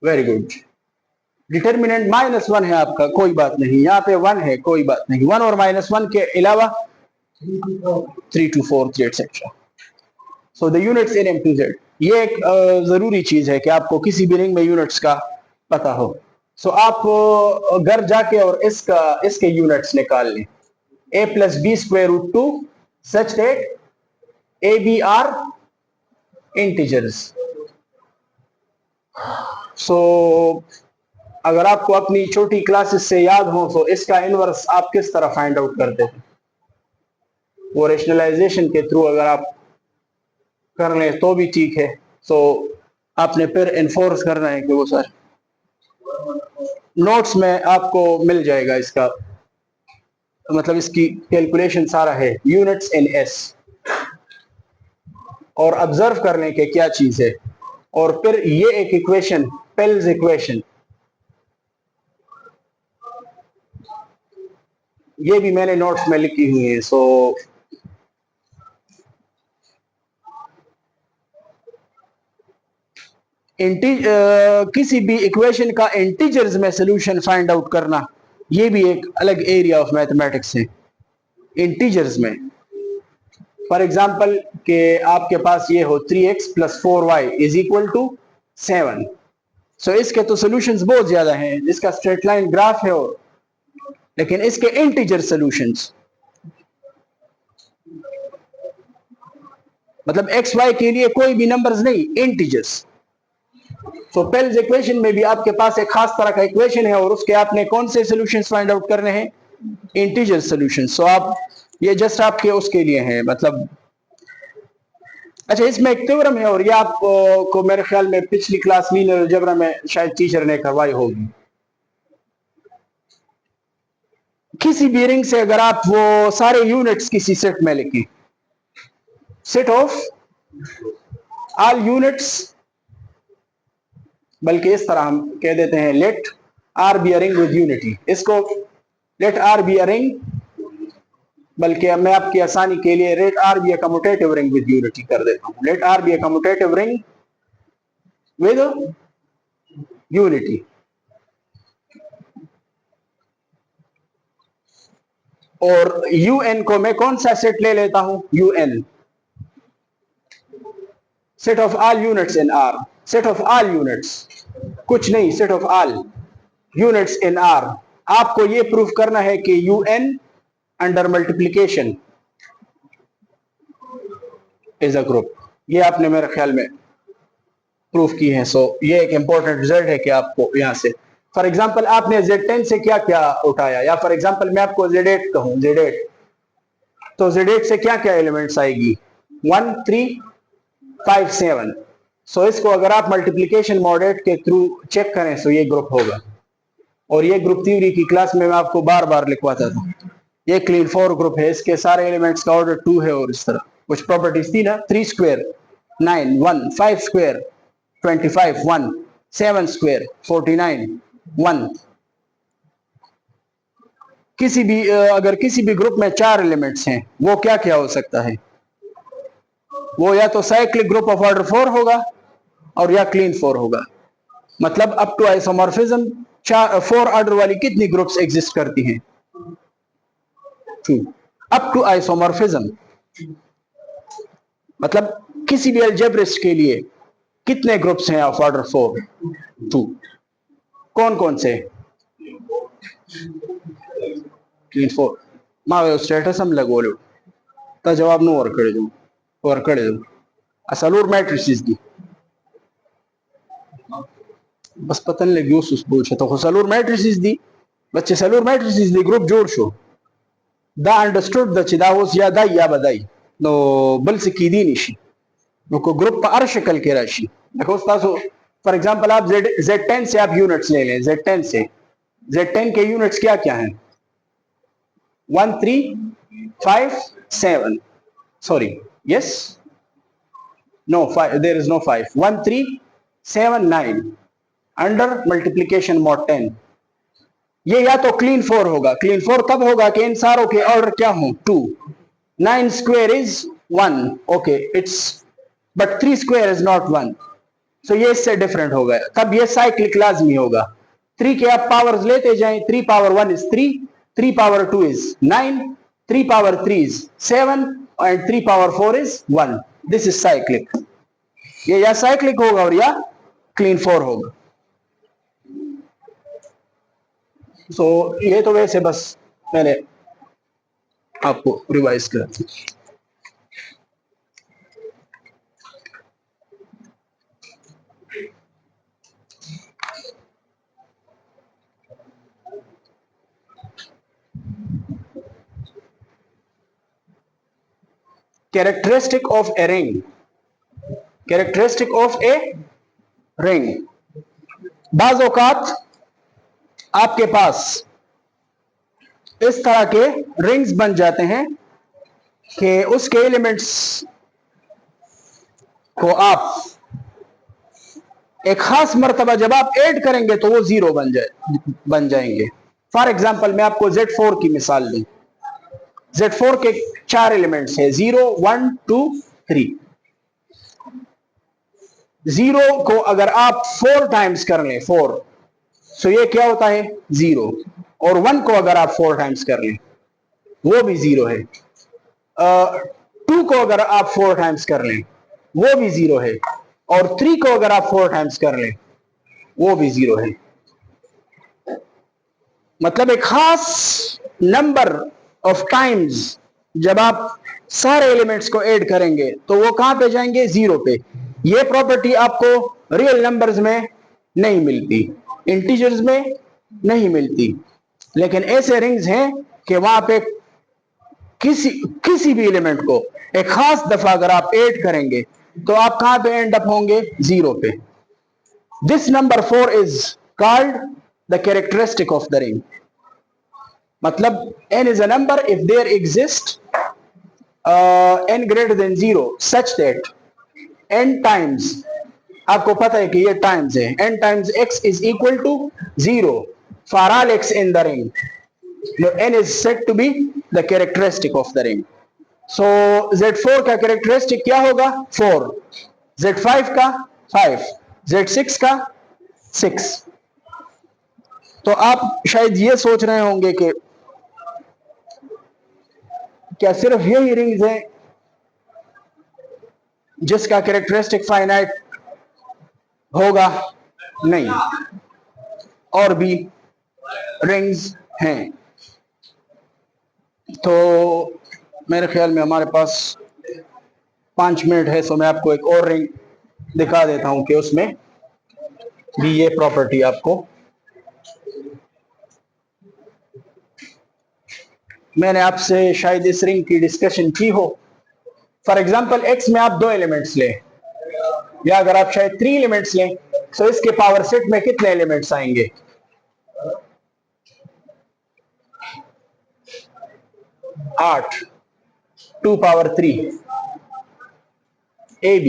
very good. Determinant -1 है आपका, कोई बात नहीं। यहाँ पे 1 है, कोई बात नहीं। 1 और -1 के अलावा 3 2 4 3 etcetera. So the units in M2Z, ये एक जरूरी चीज है कि आपको किसी भी रिंग में यूनिट्स का पता हो। सो आप घर जाके और इसके यूनिट्स निकाल लें। a + b ² √2 such that a b are integers। सो अगर आपको अपनी छोटी क्लासेस से याद हो तो इसका इनवर्स आप किस तरह फाइंड आउट करते थे? वो रेशनलाइजेशन के थ्रू अगर आप कर लें तो भी ठीक है। सो आपने फिर इन्फोर्स करना है कि वो सर नोट्स में आपको मिल जाएगा इसका, मतलब इसकी कैलकुलेशन सारा है। यूनिट्स इन S, और ऑब्जर्व करने के क्या चीज है। और फिर ये एक इक्वेशन, पेल्स इक्वेशन, ये भी मैंने नोट्स में लिखी हुई है। सो किसी भी इक्वेशन का इंटीजर्स में सॉल्यूशन फाइंड आउट करना, ये भी एक अलग एरिया ऑफ मैथमेटिक्स है। इंटीजर्स में फॉर एग्जांपल कि आपके पास ये हो 3x + 4y = 7। सो इसके तो सॉल्यूशंस बहुत ज्यादा हैं, इसका स्ट्रेट लाइन ग्राफ है, और लेकिन इसके इंटीजर सॉल्यूशंस, मतलब एक्स वाई के लिए कोई भी नंबर्स नहीं, इंटीजर्स। तो पेल्स इक्वेशन में भी आपके पास एक खास तरह का इक्वेशन है, और उसके आपने कौन से सॉल्यूशंस फाइंड आउट करने हैं? Integer solutions. सो आप ये जस्ट आपके उसके लिए हैं, मतलब अच्छा, इसमें एक थ्योरम है, और ये आपको मेरे ख्याल में पिछली क्लास लीनियर अलजेब्रा में शायद टीचर ने करवाई होगी। किसी भी रिंग से अगर आप वो सारे यूनिट्स किसी सेट में लिखें, सेट ऑफ ऑल यूनिट्स, बल्कि इस तरह हम कह देते हैं let R be a ring with unity. इसको let R be a ring, बल्कि मैं आपकी आसानी के लिए let R be a commutative ring with unity कर देता हूं। Let R be a commutative ring with unity. और यूएन को मैं कौन सा सेट ले लेता हूं? U N, set of all units in R. Set of all units, कुछ नहीं, set of all units in are. आपको ये प्रूफ करना है कि UN under multiplication is a group. ये आपने मेरे ख्याल में प्रूफ की है। सो ये एक इंपॉर्टेंट रिजल्ट है कि आपको यहां से, फॉर एग्जांपल आपने Z10 से क्या क्या उठाया, या फॉर एग्जांपल मैं आपको Z8 कहूं, Z8, तो Z8 से क्या क्या एलिमेंट्स आएगी? 1 3 5 7। सो इसको अगर आप मल्टीप्लीकेशन मॉडेट के थ्रू चेक करें तो ये ग्रुप होगा। और ये ग्रुप थ्योरी की क्लास में मैं आपको बार बार लिखवाता था। ये क्लीन 4 ग्रुप है, इसके सारे एलिमेंट्स का ऑर्डर 2 है और इस तरह कुछ प्रॉपर्टीज थी ना, 3 स्क्वायर 9 1, 5 स्क्वायर 25 1, 7 स्क्वायर 49 1। किसी भी अगर किसी भी ग्रुप में 4 एलिमेंट्स हैं, वो क्या क्या हो सकता है? वो या तो साइक्लिक ग्रुप ऑफ ऑर्डर 4 होगा और या क्लीन 4 होगा। मतलब अप टू आइसोमॉर्फिज्म 4 ऑर्डर वाली कितनी ग्रुप्स एग्जिस्ट करती हैं? 2। अप टू आइसोमॉर्फिज्म मतलब किसी भी अलजेब्रिस्ट के लिए कितने ग्रुप्स हैं ऑफ ऑर्डर 4? 2। कौन कौन से? क्लीन 4 मावे स्टेटस हम लगोलो ता जवाब नो और कर दो असलूर मैट्रिसेस दी बस पतन लगी उस पूछे तो सलूर मैट्रिसेस दी बच्चे सलूर मैट्रिसेस दी ग्रुप जोड़ शो दा अंडरस्टूड द चिदा उस या बदाई नो बल से कीदी निशी नो को ग्रुप पर शक्ल के राशि देखो उस्ताद फॉर एग्जांपल आप Z10 से आप यूनिट्स ले लें Z10 से Z10 के यूनिट्स क्या क्या हैं? 1 3 5 7 sorry yes no 5 there is no 5 1 3 7 9 under multiplication mod 10। ये या तो क्लीन 4 होगा, क्लीन 4 कब होगा कि इन सारों के ऑर्डर क्या हो? 2। 9 square is 1 okay it's but 3 square is not 1 सो ये इससे डिफरेंट होगा। तब ये साइक्लिक लाजमी होगा। 3 के आप पावर्स लेते जाएं, 3 power 1 is 3, 3 power 2 is 9, 3 power 3 is 7 and 3 power 4 is 1। This is cyclic. ये या साइक्लिक होगा और या क्लीन 4 होगा। सो ये तो वैसे बस मैंने आपको रिवाइज कर दी। Characteristic of a ring, characteristic of a ring. बाज औकात आपके पास इस तरह के रिंग्स बन जाते हैं कि उसके एलिमेंट्स को आप एक खास मर्तबा जब आप ऐड करेंगे तो वो जीरो बन जाएंगे। फॉर एग्जांपल मैं आपको Z4 की मिसाल दूं। Z4 के 4 एलिमेंट्स हैं 0 1 2 3। 0 को अगर आप 4 टाइम्स कर लें 4 सो ये क्या होता है? 0। और 1 को अगर आप 4 टाइम्स कर लें वो भी 0 है। 2 को अगर आप 4 टाइम्स कर लें वो भी 0 है। और 3 को अगर आप 4 टाइम्स कर लें वो भी 0 है। मतलब एक खास नंबर ऑफ टाइम्स जब आप सारे एलिमेंट्स को ऐड करेंगे तो वो कहां पे जाएंगे? 0 पे। ये प्रॉपर्टी आपको रियल नंबर्स में नहीं मिलती, इंटीजर्स में नहीं मिलती, लेकिन ऐसे रिंग्स हैं कि वहां पे किसी भी एलिमेंट को एक खास दफा अगर आप ऐड करेंगे तो आप कहां पे एंड अप होंगे? 0 पे। This number 4 is called the characteristic of the ring. मतलब n is a number if there exists n greater than 0 such that n times, आपको पता है कि ये टाइम्स है, n times x is equal to 0 for all x in the ring. Now n is said to be the characteristic of the ring. So Z4 का characteristic क्या होगा? 4। Z5 का 5, Z6 का 6। तो आप शायद ये सोच रहे होंगे कि क्या सिर्फ यही रिंग्स हैं जिसका कैरेक्टरिस्टिक फाइनाइट होगा? नहीं, और भी रिंग्स हैं। तो मेरे ख्याल में हमारे पास 5 मिनट है, सो मैं आपको एक और रिंग दिखा देता हूं कि उसमें भी ये प्रॉपर्टी आपको, मैंने आपसे शायद इस रिंग की डिस्कशन की हो। फॉर एग्जांपल एक्स में आप 2 एलिमेंट्स लें या अगर आप शायद 3 एलिमेंट्स लें तो इसके पावर सेट में कितने एलिमेंट्स आएंगे? 8 2 पावर 3 AB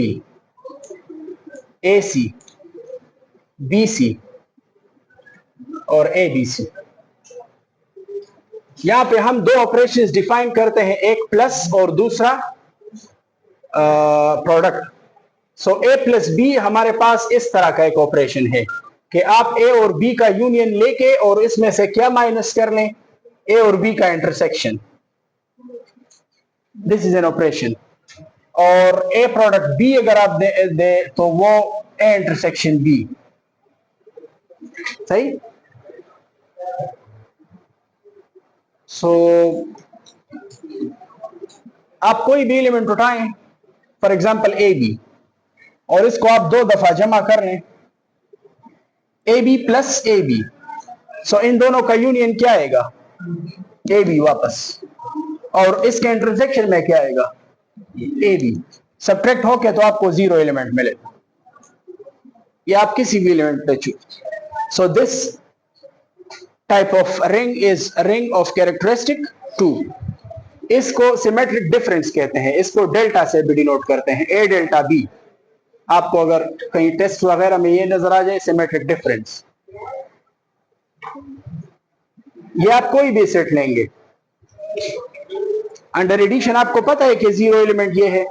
AC BC और ABC। यहां पे हम दो ऑपरेशंस डिफाइन करते हैं, एक प्लस और दूसरा प्रोडक्ट। सो ए प्लस बी हमारे पास इस तरह का एक ऑपरेशन है कि आप ए और बी का यूनियन लेके और इसमें से क्या माइनस कर लें, ए और बी का intersection. This is an operation. और ए प्रोडक्ट बी अगर आप दे तो वो ए इंटरसेक्शन बी। सही। सो आप कोई भी एलिमेंट उठाएं, फॉर एग्जांपल ए बी, और इसको आप दो दफा जमा कर लें, A B plus A B. So इन दोनों का यूनियन क्या आएगा, ए बी वापस, और इसके इंटरसेक्शन में क्या आएगा, ए बी। सब्ट्रैक्ट होके तो आपको जीरो एलिमेंट मिलेगा, ये आप किसी भी एलिमेंट पे choose. So this type of ring is ring of characteristic 2। इसको सिमेट्रिक डिफरेंस कहते हैं, इसको डेल्टा से भी डिनोट करते हैं, ए डेल्टा बी। आपको अगर कहीं टेस्ट वगैरह में ये नजर आ जाए सिमेट्रिक डिफरेंस, ये आप कोई भी सेट लेंगे, अंडर एडिशन आपको पता है कि जीरो एलिमेंट ये है।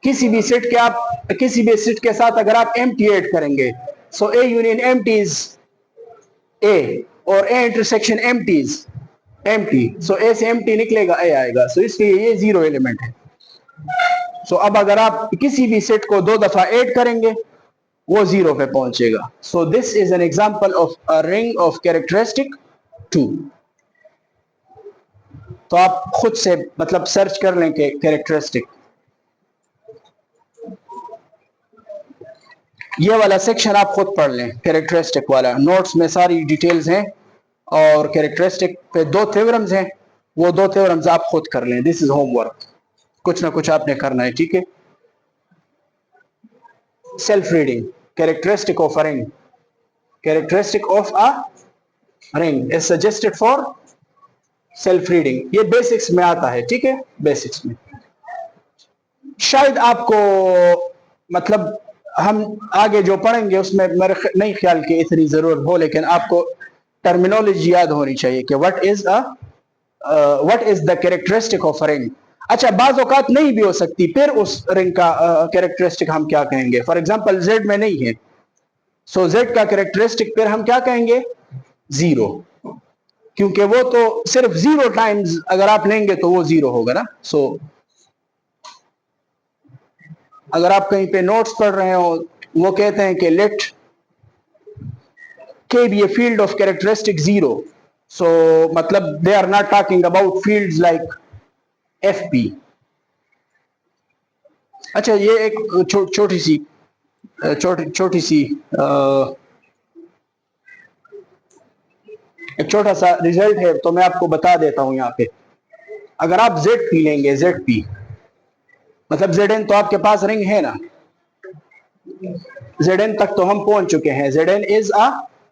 किसी भी सेट के आप किसी भी सेट के साथ अगर आप एम्प्टी ऐड करेंगे, so A union empty is A और A intersection empty is empty. So A से एम्प्टी निकलेगा, ए आएगा। सो इसलिए ये जीरो एलिमेंट है। सो अब अगर आप किसी भी सेट को दो दफा ऐड करेंगे वो जीरो पे पहुंचेगा। सो this is an example of a ring of characteristic 2। तो आप खुद से मतलब सर्च कर लें कि कैरेक्टरिस्टिक। ये वाला सेक्शन आप खुद पढ़ लें, कैरेक्टरिस्टिक वाला, नोट्स में सारी डिटेल्स हैं। और कैरेक्टरिस्टिक पे दो थ्योरम्स हैं, वो दो थ्योरम्स आप खुद कर लें। दिस इज होमवर्क, कुछ ना कुछ आपने करना है, ठीक है। Self reading, characteristic of a ring, characteristic of a ring is suggested for self reading. ये बेसिक्स में आता है, ठीक है, बेसिक्स में। शायद आपको मतलब हम आगे जो पढ़ेंगे उसमें मेरे नहीं ख्याल कि इतनी जरूरत हो, लेकिन आपको टर्मिनोलॉजी याद होनी चाहिए कि what is the characteristic of a ring. अच्छा, बाज औकात नहीं भी हो सकती, फिर उस रिंग का कैरेक्टरिस्टिक हम क्या कहेंगे। फॉर एग्जांपल जेड में नहीं है, सो जेड का कैरेक्टरिस्टिक फिर हम क्या कहेंगे, जीरो, क्योंकि वो तो सिर्फ जीरो टाइम्स अगर आप लेंगे तो वो जीरो होगा ना। सो अगर आप कहीं पे नोट्स पढ़ रहे हो, वो कहते हैं कि let K be a field of characteristic zero. So मतलब they are not talking about fields like F P. अच्छा, ये एक छोटी सी एक छोटा सा रिजल्ट है, तो मैं आपको बता देता हूं। यहाँ पे अगर आप जेड पी लेंगे, जेड पी मतलब जेड एन, तो आपके पास रिंग है ना, जेड एन तक तो हम पहुंच चुके हैं। Z N is a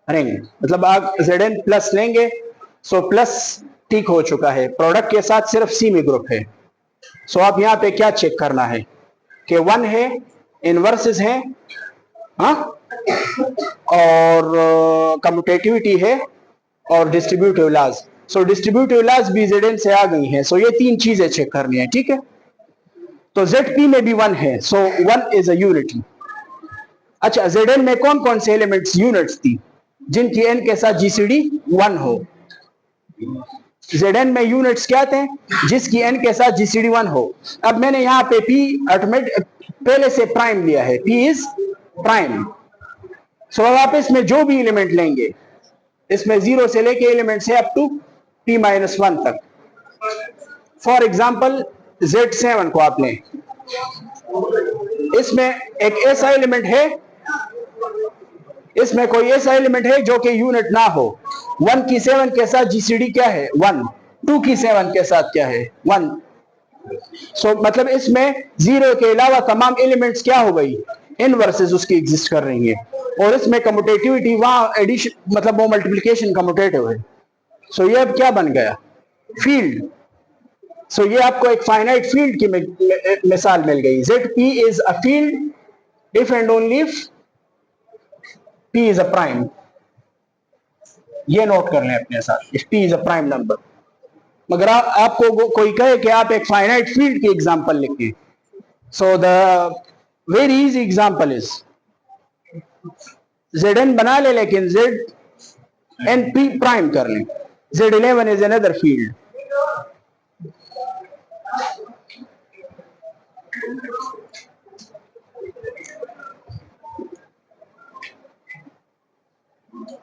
ring, मतलब आप जेड एन प्लस लेंगे, सो प्लस टिक हो चुका है, प्रोडक्ट के साथ सिर्फ सी में ग्रुप है। सो आप यहाँ पे क्या चेक करना है कि वन है, इनवर्सेस है, हाँ, और कम्यूटेटिविटी है, और डिस्ट्रीब्यूटिव लॉज। सो डिस्ट्रीब्यूटिव लॉज भी जेड एन से आ गई हैं। सो ये तीन चीजें चेक करनी है, ठीक है। तो जेड पी में भी वन है, so one is a unity. अच्छा, जेड एन में कौन कौन से एलिमेंट्स यूनिट्स थी जिनकी एन के साथ जीसीडी वन हो। जेड एन में यूनिट्स क्या थे, जिसकी एन के साथ जीसीडी वन हो। अब मैंने यहाँ पे पी ऑटोमेटिक पहले से प्राइम लिया है, पी इज प्राइम। सो अब आप इसमें जो भी एलिमेंट लेंगे, इसमें जीरो से लेके एलिमेंट है up to P minus one तक। फॉर एग्जाम्पल Z7 को आप लें, इसमें एक ऐसा एलिमेंट है, इसमें कोई ऐसा एलिमेंट है जो कि यूनिट ना हो। 1 की 7 के साथ जीसीडी क्या है, 1। 2 की 7 के साथ क्या है, 1। सो मतलब इसमें जीरो के अलावा तमाम एलिमेंट्स क्या हो गई, इनवर्सेस उसकी एग्जिस्ट कर रही है। और इसमें कम्यूटेटिविटी वहां एडिशन मतलब वो मल्टीप्लिकेशन कम्यूटेटिव है। सो ये अब क्या बन गया, फील्ड। सो ये आपको एक फाइनाइट फील्ड की मिसाल मिल गई. ZP is a field if and only if P is a prime. ये नोट कर लें अपने साथ, if P is a prime number. मगर आपको कोई कहे कि आप एक फाइनाइट फील्ड की एग्जांपल लिखें, so the very easy example is Zn बना ले, लेकिन Zn P प्राइम कर लें. Z11 is another field.